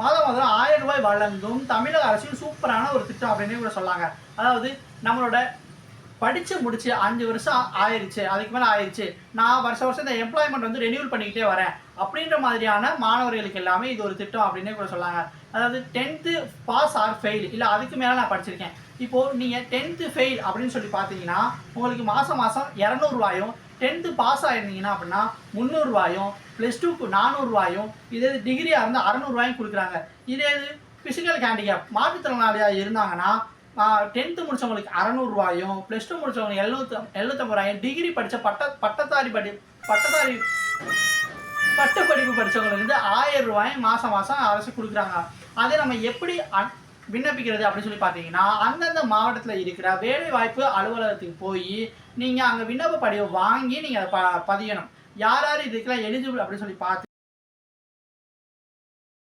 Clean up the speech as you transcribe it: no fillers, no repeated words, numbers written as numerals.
மாதம் மாதம் ரூ. 1000 வழங்கும் தமிழக அரசின் சூப்பரான ஒரு திட்டம் அப்படின்னு கூட சொல்லாங்க. அதாவது நம்மளோட படிச்சு முடிச்சு 5 வருஷம் ஆயிருச்சு, அதுக்கு மேல ஆயிருச்சு. நான் வருஷம் இந்த எம்ப்ளாய்மெண்ட் வந்து ரெனியூவல் பண்ணிக்கிட்டே வரேன். அப்படின்ற மாதிரியான மாணவர்களுக்கு எல்லாமே இது ஒரு திட்டம் அப்படின்னே கூட சொல்லாங்க. அதாவது 10th பாஸ் ஆர் ஃபெயில் இல்ல அதுக்கு மேல நான் படிச்சிருக்கேன். இப்போ நீங்க 10th ஃபெயில் அப்படின்னு சொல்லி பார்த்தீங்கன்னா, உங்களுக்கு மாசம் மாசம் ரூ. 200 10th பாஸ் ஆயிருந்தீங்கன்னா அப்படின்னா ரூ. 300 +2க்கு ரூ. 400 இதே டிகிரியா இருந்தா ரூ. 600 குடுக்குறாங்க. இதே இது பிசிக்கல் ஹேண்டிகேப் மாற்றுத்திறனாளியா இருந்தாங்கன்னா 10th முடிச்சவங்களுக்கு ரூ. 600 +2 முடிச்சவங்களுக்கு 750 டிகிரி படிச்ச பட்டப்படிப்பு படிச்சவங்களுக்கு வந்து ரூ. 1000 மாசம் மாசம் அரசு குடுக்குறாங்க. அதை நம்ம எப்படி விண்ணப்பிக்கிறது அப்படின்னு சொல்லி பார்த்தீங்கன்னா, அந்தந்த மாவட்டத்தில் இருக்கிற வேலைவாய்ப்பு அலுவலகத்துக்கு போய் நீங்க அங்க விண்ணப்ப படிவம் வாங்கி நீங்க அதை பதியணும். யார் யார் இதுக்கெல்லாம் எலிஜிபிள் அப்படின்னு சொல்லி பார்த்து